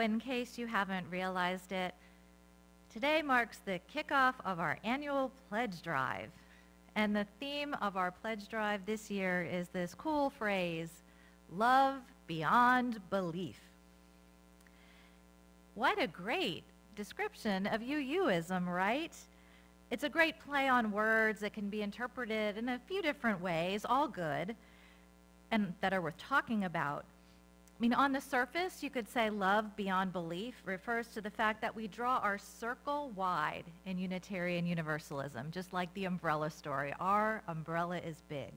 in case you haven't realized it, today marks the kickoff of our annual pledge drive. And the theme of our pledge drive this year is this cool phrase, love beyond belief. What a great description of UUism, right? It's a great play on words that can be interpreted in a few different ways, all good, and that are worth talking about. I mean, on the surface, you could say love beyond belief refers to the fact that we draw our circle wide in Unitarian Universalism, just like the umbrella story. Our umbrella is big.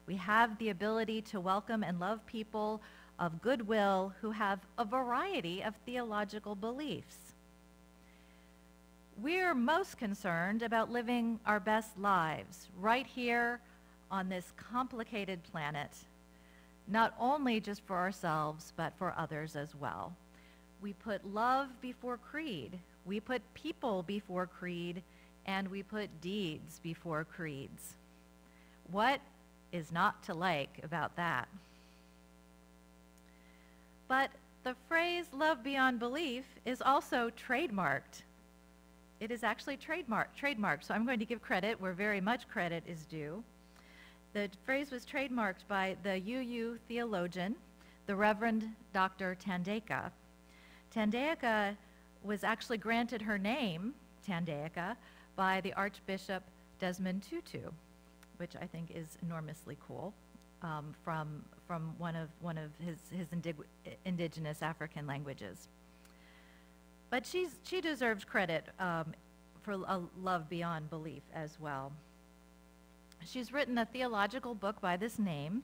We have the ability to welcome and love people of goodwill who have a variety of theological beliefs. We're most concerned about living our best lives right here on this complicated planet, not only just for ourselves, but for others as well. We put love before creed. We put people before creed, and we put deeds before creeds. What is not to like about that? But the phrase love beyond belief is also trademarked. It is actually trademarked, so I'm going to give credit where very much credit is due. The phrase was trademarked by the UU theologian, the Reverend Dr. Thandeka. Thandeka was actually granted her name, Thandeka, by the Archbishop Desmond Tutu, which I think is enormously cool, from one of his indigenous African languages. But she deserves credit for a love beyond belief as well. She's written a theological book by this name,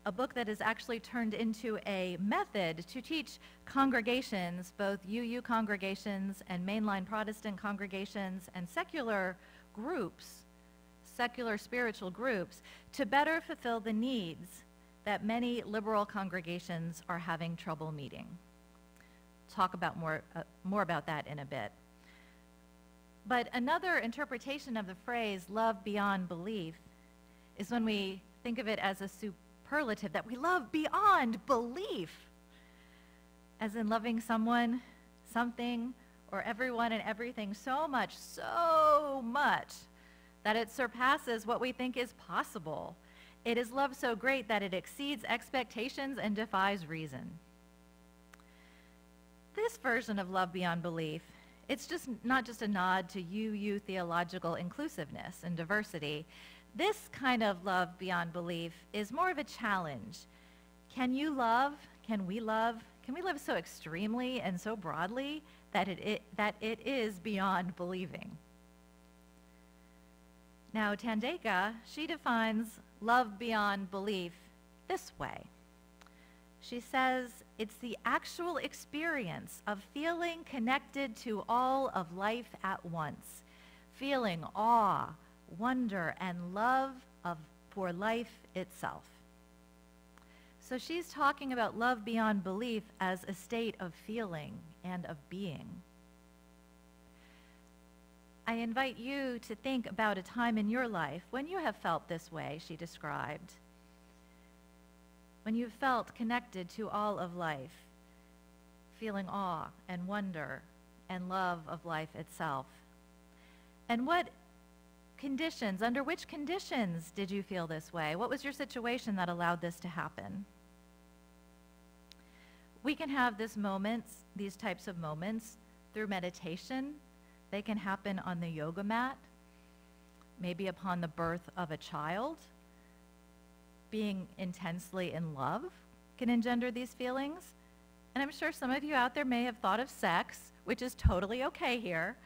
a book that is actually turned into a method to teach congregations, both UU congregations and mainline Protestant congregations and secular groups, secular spiritual groups, to better fulfill the needs that many liberal congregations are having trouble meeting. Talk about more about that in a bit. But another interpretation of the phrase love beyond belief is when we think of it as a superlative, that we love beyond belief, as in loving someone, something, or everyone and everything so much that it surpasses what we think is possible. It is love so great that it exceeds expectations and defies reason. This version of love beyond belief, it's just not just a nod to UU theological inclusiveness and diversity. This kind of love beyond belief is more of a challenge. Can you love? Can we love? Can we live so extremely and so broadly that it is beyond believing? Now, Thandeka, she defines love beyond belief this way. She says, it's the actual experience of feeling connected to all of life at once, feeling awe, wonder, and love for life itself. So she's talking about love beyond belief as a state of feeling and of being. I invite you to think about a time in your life when you have felt this way, she described. When you've felt connected to all of life, feeling awe and wonder and love of life itself. And what conditions, under which conditions did you feel this way? What was your situation that allowed this to happen? We can have these types of moments through meditation. They can happen on the yoga mat, maybe upon the birth of a child. Being intensely in love can engender these feelings. And I'm sure some of you out there may have thought of sex, which is totally okay here.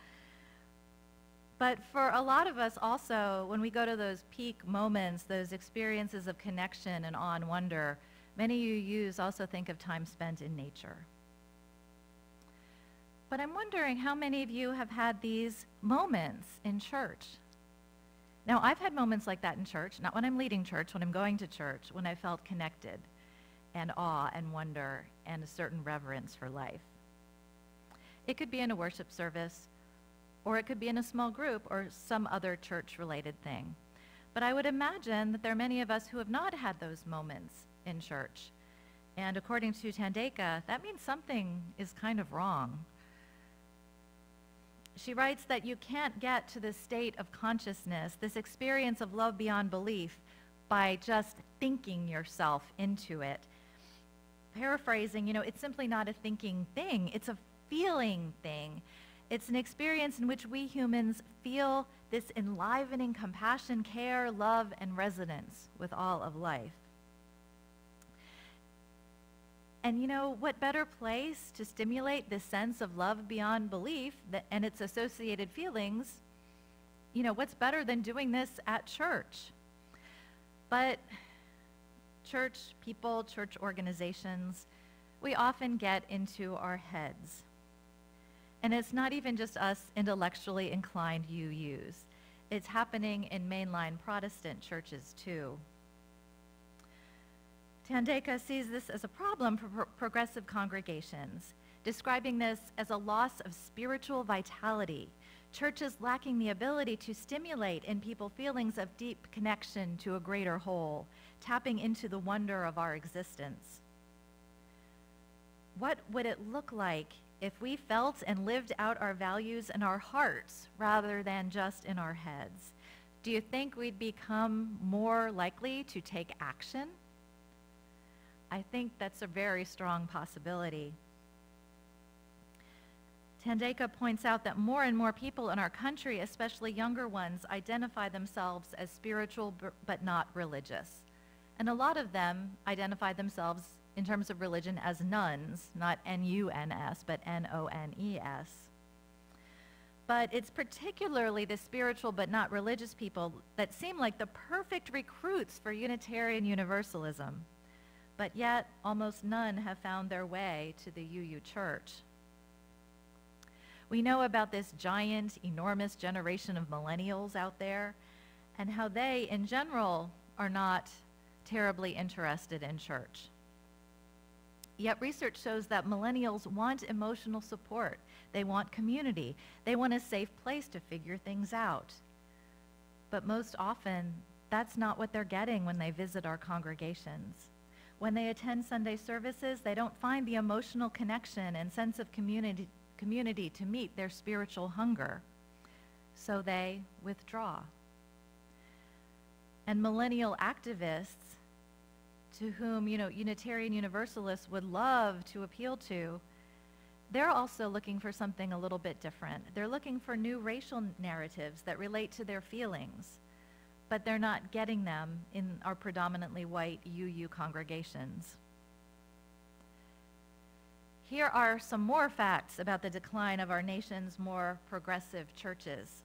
But for a lot of us also, when we go to those peak moments, those experiences of connection and awe and wonder, many UUs also think of time spent in nature. But I'm wondering how many of you have had these moments in church. Now, I've had moments like that in church, not when I'm leading church, when I'm going to church, when I felt connected and awe and wonder and a certain reverence for life. It could be in a worship service, or it could be in a small group or some other church-related thing. But I would imagine that there are many of us who have not had those moments in church And according to Tandeka, that means something is kind of wrong. She writes that you can't get to this state of consciousness, this experience of love beyond belief, by just thinking yourself into it. Paraphrasing, it's simply not a thinking thing, it's a feeling thing. It's an experience in which we humans feel this enlivening compassion, care, love, and resonance with all of life. And what better place to stimulate this sense of love beyond belief and its associated feelings? What's better than doing this at church? But church people, church organizations, we often get into our heads. And it's not even just us intellectually inclined UUs. It's happening in mainline Protestant churches too. Tandeka sees this as a problem for progressive congregations, describing this as a loss of spiritual vitality, churches lacking the ability to stimulate in people feelings of deep connection to a greater whole, tapping into the wonder of our existence. What would it look like if we felt and lived out our values in our hearts rather than just in our heads? Do you think we'd become more likely to take action? I think that's a very strong possibility. Tandeka points out that more and more people in our country, especially younger ones, identify themselves as spiritual but not religious. And a lot of them identify themselves in terms of religion as nuns, not N-U-N-S, but N-O-N-E-S. But it's particularly the spiritual but not religious people that seem like the perfect recruits for Unitarian Universalism. But yet, almost none have found their way to the UU Church. We know about this giant, enormous generation of millennials out there and how they, in general, are not terribly interested in church. Yet research shows that millennials want emotional support. They want community. They want a safe place to figure things out. But most often, that's not what they're getting when they visit our congregations. When they attend Sunday services, they don't find the emotional connection and sense of community to meet their spiritual hunger. So they withdraw. And millennial activists, to whom Unitarian Universalists would love to appeal to, they're also looking for something a little bit different. They're looking for new racial narratives that relate to their feelings, but they're not getting them in our predominantly white UU congregations. Here are some more facts about the decline of our nation's more progressive churches.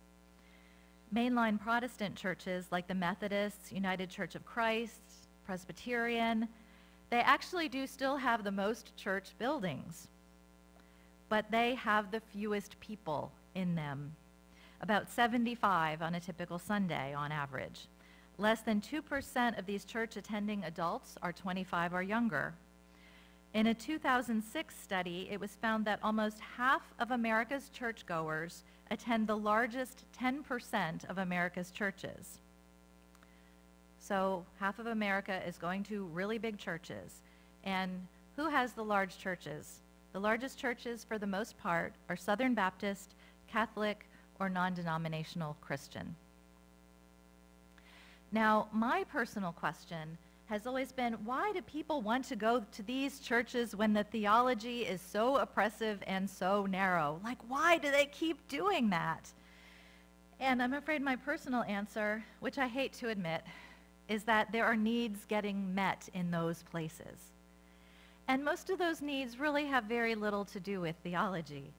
Mainline Protestant churches like the Methodists, United Church of Christ, Presbyterian, they actually do still have the most church buildings, but they have the fewest people in them. About 75 on a typical Sunday on average. Less than 2% of these church attending adults are 25 or younger. In a 2006 study, it was found that almost half of America's churchgoers attend the largest 10% of America's churches. So half of America is going to really big churches. And who has the large churches? The largest churches, for the most part, are Southern Baptist, Catholic, or non-denominational Christian. Now, my personal question has always been, why do people want to go to these churches when the theology is so oppressive and so narrow? Like, why do they keep doing that? And I'm afraid my personal answer, which I hate to admit, is that there are needs getting met in those places. And most of those needs really have very little to do with theology.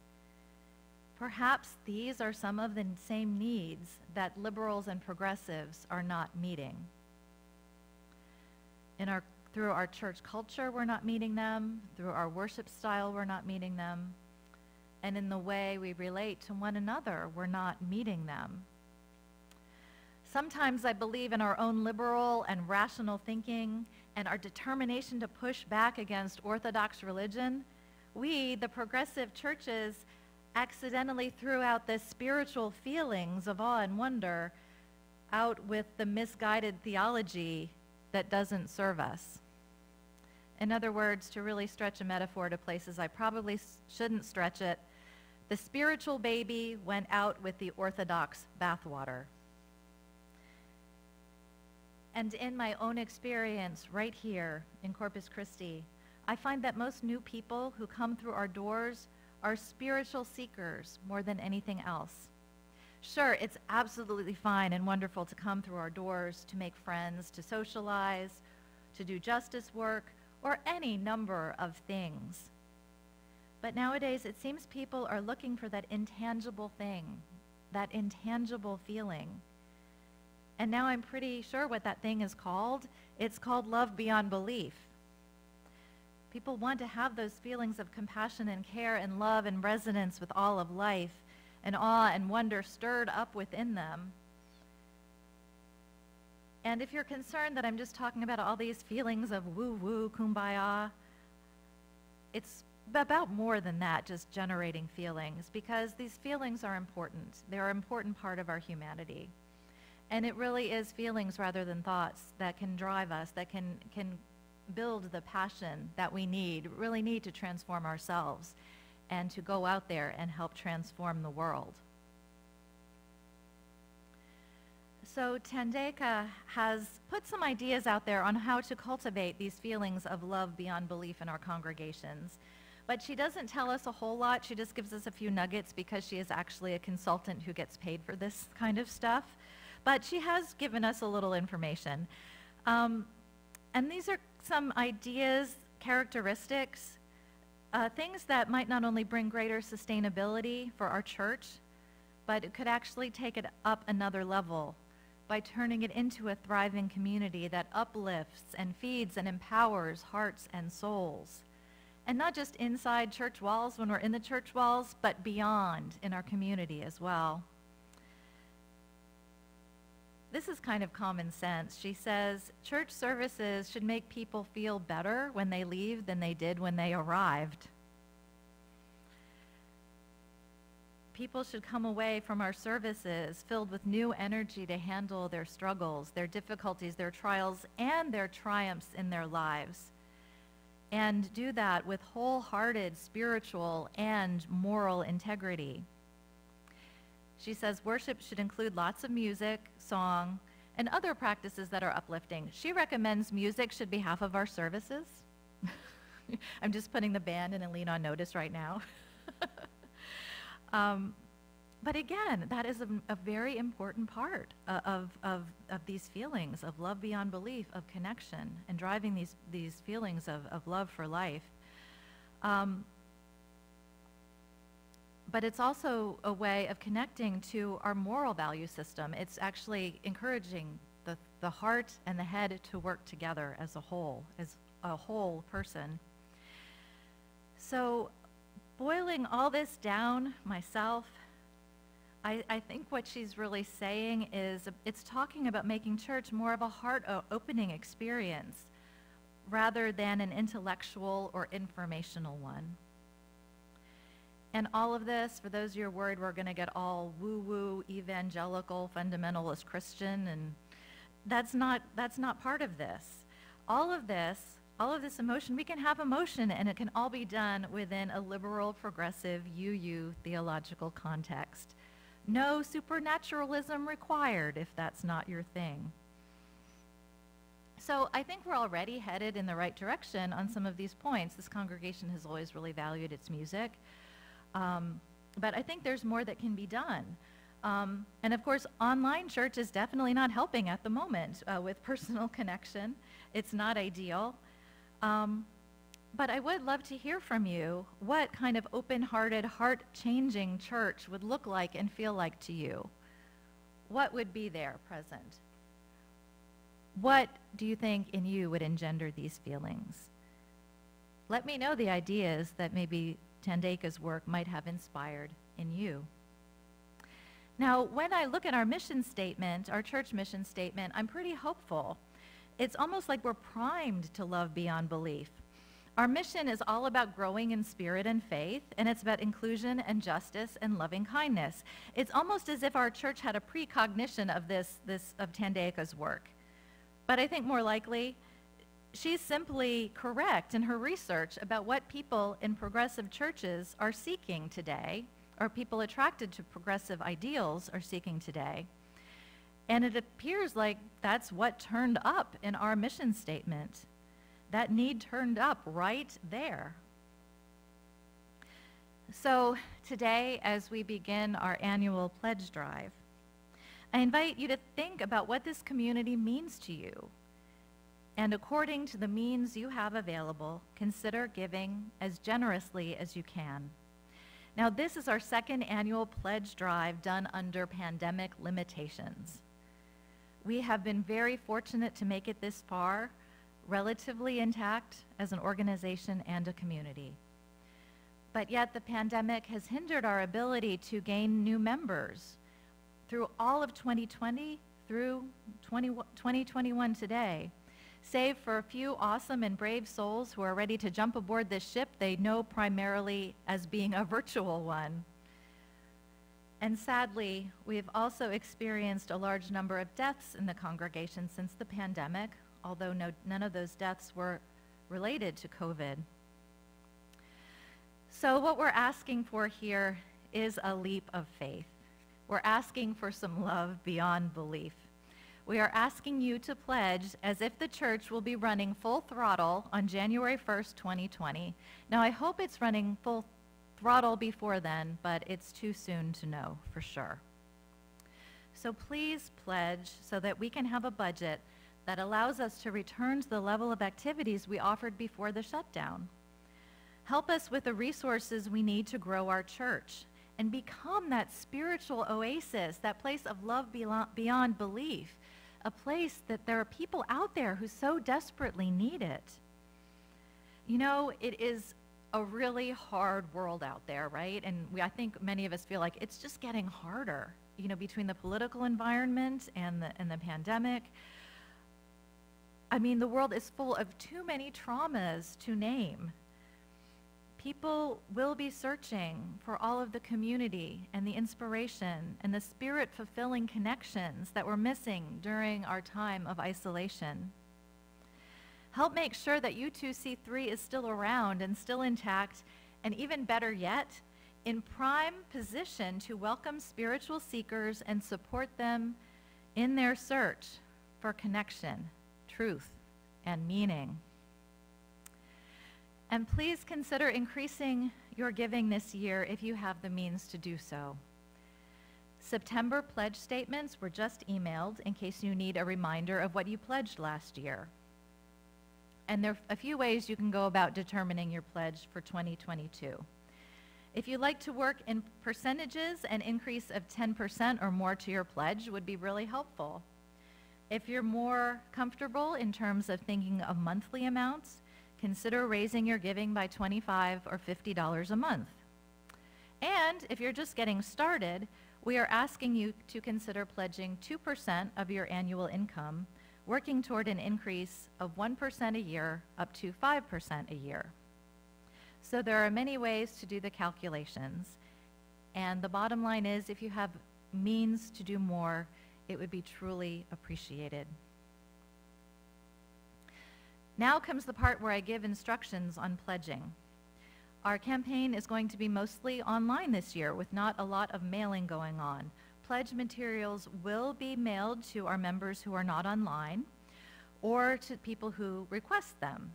Perhaps these are some of the same needs that liberals and progressives are not meeting. Through our church culture, we're not meeting them. Through our worship style, we're not meeting them. And in the way we relate to one another, we're not meeting them. Sometimes I believe in our own liberal and rational thinking and our determination to push back against orthodox religion. We, the progressive churches, accidentally threw out the spiritual feelings of awe and wonder out with the misguided theology that doesn't serve us. In other words, to really stretch a metaphor to places I probably shouldn't stretch it, the spiritual baby went out with the orthodox bathwater. And in my own experience right here in Corpus Christi, I find that most new people who come through our doors are spiritual seekers more than anything else. Sure, it's absolutely fine and wonderful to come through our doors, to make friends, to socialize, to do justice work, or any number of things. But nowadays, it seems people are looking for that intangible thing, that intangible feeling. And now I'm pretty sure what that thing is called. It's called love beyond belief. People want to have those feelings of compassion and care and love and resonance with all of life, and awe and wonder stirred up within them. And if you're concerned that I'm just talking about all these feelings of woo-woo, kumbaya, it's about more than that, just generating feelings, because these feelings are important. They're an important part of our humanity. And it really is feelings rather than thoughts that can drive us, that can build the passion that we really need to transform ourselves and to go out there and help transform the world. So Thandeka has put some ideas out there on how to cultivate these feelings of love beyond belief in our congregations. But she doesn't tell us a whole lot. She just gives us a few nuggets because she is actually a consultant who gets paid for this kind of stuff. But she has given us a little information. And these are some ideas, characteristics, things that might not only bring greater sustainability for our church, but it could actually take it up another level by turning it into a thriving community that uplifts and feeds and empowers hearts and souls. And not just inside church walls when we're in the church walls, but beyond in our community as well. This is kind of common sense. She says, church services should make people feel better when they leave than they did when they arrived. People should come away from our services filled with new energy to handle their struggles, their difficulties, their trials, and their triumphs in their lives. And do that with wholehearted spiritual and moral integrity. She says worship should include lots of music, song, and other practices that are uplifting. She recommends music should be half of our services. I'm just putting the band in a lean on notice right now. But again, that is a very important part of these feelings of love beyond belief, of connection, and driving these feelings of love for life. But it's also a way of connecting to our moral value system. It's actually encouraging the heart and the head to work together as a whole person. So boiling all this down myself, I think what she's really saying is it's talking about making church more of a heart-opening experience rather than an intellectual or informational one. And all of this, for those of you who are worried we're going to get all woo-woo, evangelical, fundamentalist Christian, and that's not part of this. All of this emotion, we can have emotion, and it can all be done within a liberal, progressive, UU theological context. No supernaturalism required if that's not your thing. So I think we're already headed in the right direction on some of these points. This congregation has always really valued its music. But I think there's more that can be done. And of course, online church is definitely not helping at the moment with personal connection. It's not ideal. But I would love to hear from you what kind of open-hearted, heart-changing church would look like and feel like to you. What would be there present? What do you think in you would engender these feelings? Let me know the ideas that maybe Thandeka's work might have inspired in you. Now, when I look at our mission statement, our church mission statement, I'm pretty hopeful. It's almost like we're primed to love beyond belief. Our mission is all about growing in spirit and faith, and it's about inclusion and justice and loving kindness. It's almost as if our church had a precognition of of Thandeka's work. But I think more likely, she's simply correct in her research about what people in progressive churches are seeking today, or people attracted to progressive ideals are seeking today. And it appears like that's what turned up in our mission statement. That need turned up right there. So today, as we begin our annual pledge drive, I invite you to think about what this community means to you. And according to the means you have available, consider giving as generously as you can. Now, this is our second annual pledge drive done under pandemic limitations. We have been very fortunate to make it this far, relatively intact as an organization and a community. But yet the pandemic has hindered our ability to gain new members through all of 2020 through 2021 today. Save for a few awesome and brave souls who are ready to jump aboard this ship they know primarily as being a virtual one. And sadly, we've also experienced a large number of deaths in the congregation since the pandemic, although none of those deaths were related to COVID. So what we're asking for here is a leap of faith. We're asking for some love beyond belief. We are asking you to pledge as if the church will be running full throttle on January 1st, 2020. Now, I hope it's running full throttle before then, but it's too soon to know for sure. So please pledge so that we can have a budget that allows us to return to the level of activities we offered before the shutdown. Help us with the resources we need to grow our church and become that spiritual oasis, that place of love beyond belief, a place that there are people out there who so desperately need it. You know, it is a really hard world out there, right? And I think many of us feel like it's just getting harder, you know, between the political environment and the pandemic. I mean, the world is full of too many traumas to name. People will be searching for all of the community and the inspiration and the spirit-fulfilling connections that were missing during our time of isolation. Help make sure that U2C3 is still around and still intact, and even better yet, in prime position to welcome spiritual seekers and support them in their search for connection, truth, and meaning. And please consider increasing your giving this year if you have the means to do so. September pledge statements were just emailed in case you need a reminder of what you pledged last year. And there are a few ways you can go about determining your pledge for 2022. If you'd like to work in percentages, an increase of 10% or more to your pledge would be really helpful. If you're more comfortable in terms of thinking of monthly amounts, consider raising your giving by $25 or $50 a month. And if you're just getting started, we are asking you to consider pledging 2% of your annual income, working toward an increase of 1% a year up to 5% a year. So there are many ways to do the calculations. And the bottom line is, if you have means to do more, it would be truly appreciated. Now comes the part where I give instructions on pledging. Our campaign is going to be mostly online this year with not a lot of mailing going on. Pledge materials will be mailed to our members who are not online or to people who request them.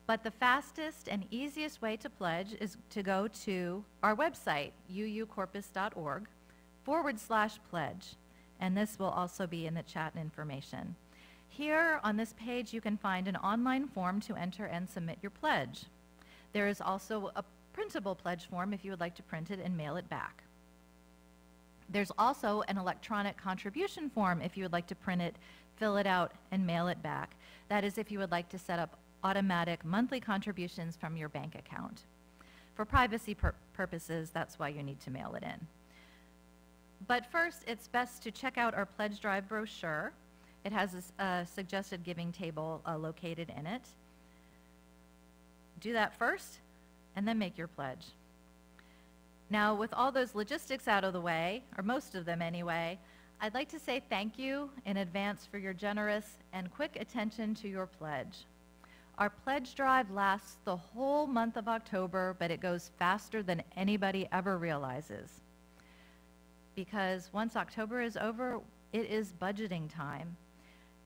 But the fastest and easiest way to pledge is to go to our website, uucorpus.org/pledge, and this will also be in the chat information. Here on this page, you can find an online form to enter and submit your pledge. There is also a printable pledge form if you would like to print it and mail it back. There's also an electronic contribution form if you would like to print it, fill it out, and mail it back. That is if you would like to set up automatic monthly contributions from your bank account. For privacy purposes, that's why you need to mail it in. But first, it's best to check out our pledge drive brochure. It has a suggested giving table located in it. Do that first, and then make your pledge. Now, with all those logistics out of the way, or most of them anyway, I'd like to say thank you in advance for your generous and quick attention to your pledge. Our pledge drive lasts the whole month of October, but it goes faster than anybody ever realizes. Because once October is over, it is budgeting time.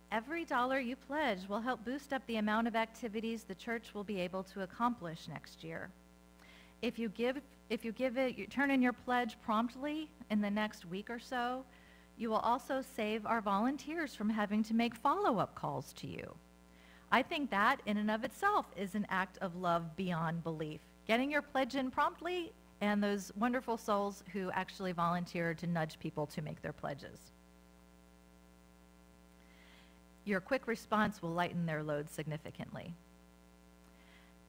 Every dollar you pledge will help boost up the amount of activities the church will be able to accomplish next year. If you turn in your pledge promptly in the next week or so, you will also save our volunteers from having to make follow-up calls to you. I think that in and of itself is an act of love beyond belief. Getting your pledge in promptly and those wonderful souls who actually volunteer to nudge people to make their pledges. Your quick response will lighten their load significantly.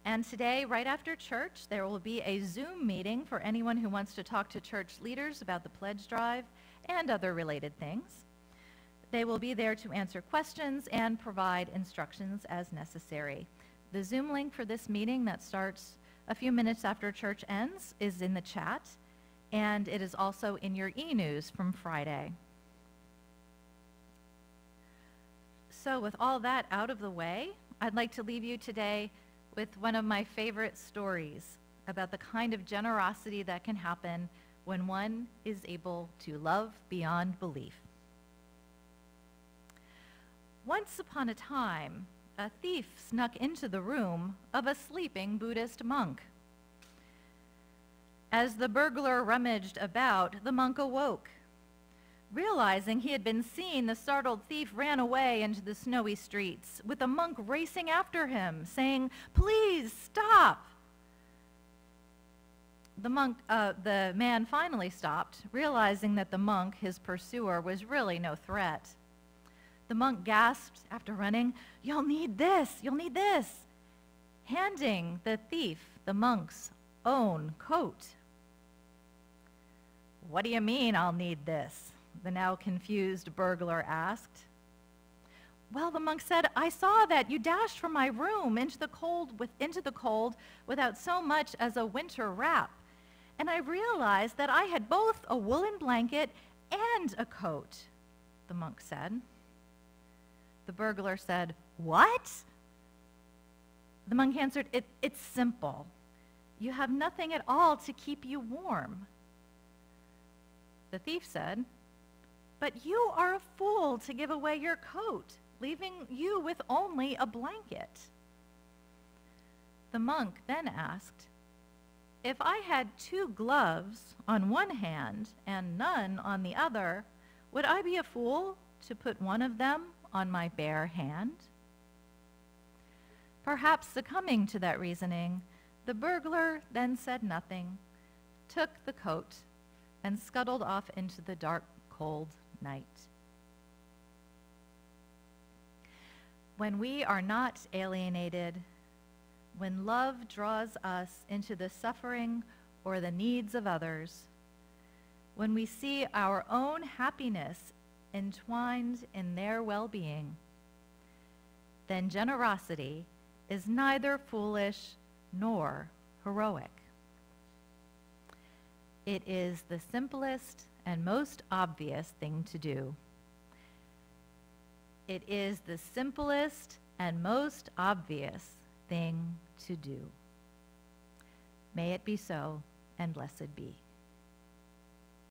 And today, right after church, there will be a Zoom meeting for anyone who wants to talk to church leaders about the pledge drive and other related things. They will be there to answer questions and provide instructions as necessary. The Zoom link for this meeting that starts a few minutes after church ends is in the chat, and it is also in your e-news from Friday. So with all that out of the way, I'd like to leave you today with one of my favorite stories about the kind of generosity that can happen when one is able to love beyond belief. Once upon a time, a thief snuck into the room of a sleeping Buddhist monk. As the burglar rummaged about, the monk awoke. Realizing he had been seen, the startled thief ran away into the snowy streets, with the monk racing after him, saying, "Please stop!" The man finally stopped, realizing that the monk, his pursuer, was really no threat. The monk gasped after running, "You'll need this, you'll need this," handing the thief the monk's own coat. "What do you mean I'll need this?" the now confused burglar asked. "Well," the monk said, "I saw that you dashed from my room into the cold without so much as a winter wrap. And I realized that I had both a woolen blanket and a coat," the monk said. The burglar said, "What?" The monk answered, It's simple. You have nothing at all to keep you warm." The thief said, "But you are a fool to give away your coat, leaving you with only a blanket." The monk then asked, "If I had 2 gloves on one hand and none on the other, would I be a fool to put one of them on my bare hand?" Perhaps succumbing to that reasoning, the burglar then said nothing, took the coat, and scuttled off into the dark, cold night. When we are not alienated, when love draws us into the suffering or the needs of others, when we see our own happiness entwined in their well-being, then generosity is neither foolish nor heroic. It is the simplest and most obvious thing to do. It is the simplest and most obvious thing to do. May it be so, and blessed be.